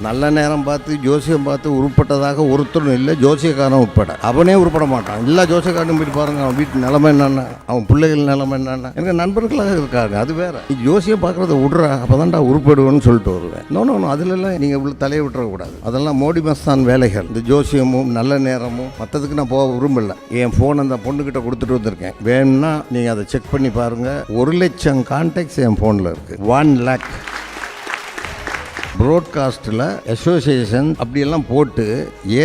நல்ல நேரம் பார்த்து ஜோசியம் பார்த்து உருப்பட்டதாக ஒருத்தரும் இல்லை, ஜோசியக்காரன் உட்பட. அவனே உருப்பட மாட்டான். எல்லா ஜோசியக்காரனும் போயிட்டு பாருங்க, அவன் வீட்டு நிலைமை என்னென்ன, அவன் பிள்ளைகள் நிலைமை என்னென்ன. எனக்கு நண்பர்களாக இருக்காங்க, அது வேற. நீ ஜோசியம் பார்க்குறத விட்றா, அப்போதான்டா உருப்படுவேன்னு சொல்லிட்டு வருவேன். நோ அதுலெல்லாம் நீங்கள் இவ்வளோ தலையை விட்டுறக்கூடாது. அதெல்லாம் மோடி மஸ்தான் வேலைகள். இந்த ஜோசியமும் நல்ல நேரமும் மற்றதுக்கு நான் போக விரும்பல. என் ஃபோன் அந்த பொண்ணுக்கிட்ட கொடுத்துட்டு வந்திருக்கேன். வேணும்னா நீங்கள் அதை செக் பண்ணி பாருங்கள். 1,00,000 கான்டாக்ட்ஸ் என் ஃபோனில் இருக்குது. 1,00,000 ப்ராட்காஸ்ட்டில் அசோசியேஷன் அப்படியெல்லாம் போட்டு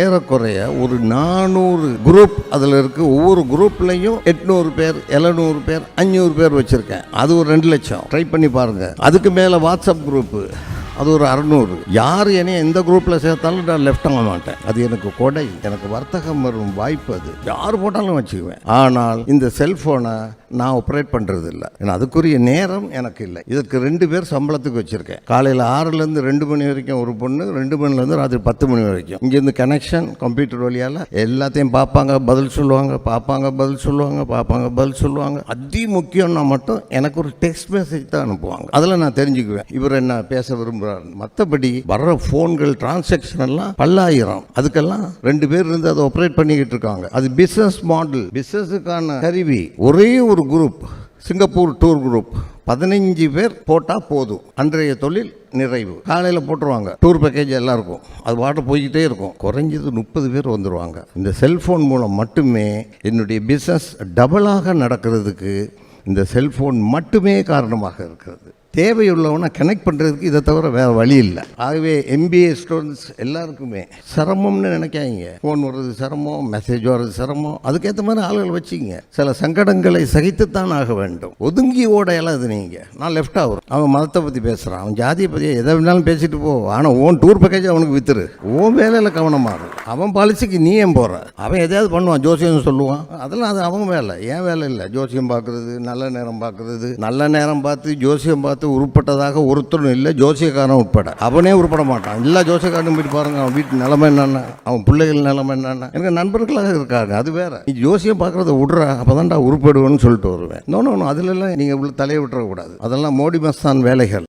ஏறக்குறைய ஒரு 400 குரூப் அதில் இருக்குது. ஒவ்வொரு குரூப்லையும் 800 பேர், 700 பேர், 500 பேர் வச்சுருக்கேன். அது ஒரு 2,00,000. ட்ரை பண்ணி பாருங்கள். அதுக்கு மேலே வாட்ஸ்அப் குரூப்பு, அது ஒரு 600. யார் என்னைய எந்த குரூப்பில் சேர்த்தாலும் நான் லெஃப்ட் ஆக மாட்டேன். அது எனக்கு கொடை, எனக்கு வர்த்தகம் வரும் வாய்ப்பு. அது யார் போட்டாலும் வச்சுக்குவேன். ஆனால் இந்த செல்ஃபோனை நான் ஆப்ரேட் பண்ணுறது இல்லை. ஏன்னா அதுக்குரிய நேரம் எனக்கு இல்லை. இதற்கு 2 பேர் சம்பளத்துக்கு வச்சுருக்கேன். காலையில் 6லேருந்து 2 மணி வரைக்கும் ஒரு பொண்ணு, 2 மணிலேருந்து ராத்திரி 10 மணி வரைக்கும். இங்கேருந்து கனெக்ஷன் கம்ப்யூட்டர் வழியால் எல்லாத்தையும் பார்ப்பாங்க, பதில் சொல்லுவாங்க, பார்ப்பாங்க, பதில் சொல்லுவாங்க, பார்ப்பாங்க, பதில் சொல்லுவாங்க. அதி முக்கியம்னா மட்டும் எனக்கு ஒரு டெக்ஸ்ட் மெசேஜ் தான் அனுப்புவாங்க. அதில் நான் தெரிஞ்சுக்குவேன் இவர் என்ன பேச விரும்புகிறார். மற்றபடி வர்ற ஃபோன்கள் டிரான்சாக்ஷன் எல்லாம் பல்லாயிரம். அதுக்கெல்லாம் 2 பேர் இருந்து அதை ஆப்ரேட் பண்ணிக்கிட்டு இருக்காங்க. அது பிஸ்னஸ் மாடல், பிஸ்னஸுக்கான கருவி. ஒரே ஒரு குரூப், சிங்கப்பூர் டூர் குரூப், 15 பேர் போட்டால் போதும். அன்றைய தொழில் நிறைவு. காலையில் போட்டுருவாங்க டூர் பேக்கேஜ் எல்லாருக்கும். அது பாட்டு போய்கிட்டே இருக்கும். குறைஞ்சது 30 பேர் வந்துடுவாங்க. இந்த செல்ஃபோன் மூலம் மட்டுமே என்னுடைய பிஸ்னஸ் டபுளாக நடக்கிறதுக்கு இந்த செல்ஃபோன் மட்டுமே காரணமாக இருக்கிறது. தேவையுள்ளவனை கனெக்ட் பண்ணுறதுக்கு இதை தவிர வேறு வழி இல்லை. ஆகவே MBA ஸ்டூடெண்ட்ஸ் எல்லாருக்குமே சிரமம்னு நினைக்காதீங்க. ஃபோன் வர்றது சிரமம், மெசேஜ் வர்றது சிரமம். அதுக்கேற்ற மாதிரி ஆளுகள் வச்சுங்க. சில சங்கடங்களை சகித்துத்தான் ஆக வேண்டும். ஒதுங்கி ஓடையெல்லாம் இது நீங்கள். நான் லெஃப்ட் ஆகும். அவன் மதத்தை பற்றி பேசுகிறான், அவன் ஜாதியை பற்றி எதை வேணாலும் பேசிட்டு போ. ஆனால் ஓன் டூர் பேக்கேஜ் அவனுக்கு வித்துரு. ஓன் வேலையில் கவனமாக இருக்கும். அவன் பாலிசிக்கு நீ ஏன் போகிற? அவன் எதையாவது பண்ணுவான், ஜோசியம் சொல்லுவான். அதெல்லாம் அது அவங்க வேலை, ஏன் வேலை இல்லை. ஜோசியம் பார்க்குறது, நல்ல நேரம் பார்க்குறது. நல்ல நேரம் பார்த்து ஜோசியம் பார்த்து உருப்பட்டதாக ஒருத்தரும் இல்லை, ஜோசியக்காரன் உட்பட. அவனே உருப்பட மாட்டான். எல்லா ஜோசியக்காரனும் போயிட்டு பாருங்க, அவன் வீட்டு நிலைமை என்னென்ன, அவன் பிள்ளைகள் நிலைமை என்னென்ன. எனக்கு நண்பர்களாக இருக்காங்க, அது வேற. நீ ஜோசியம் பார்க்குறத விட்றா, அப்போதான்டா உருப்படுவேன்னு சொல்லிட்டு வருவேன். நோ அதுலெல்லாம் நீங்கள் இவ்வளோ தலையை விட்டுறக்கூடாது. அதெல்லாம் மோடி மஸ்தான் வேலைகள்.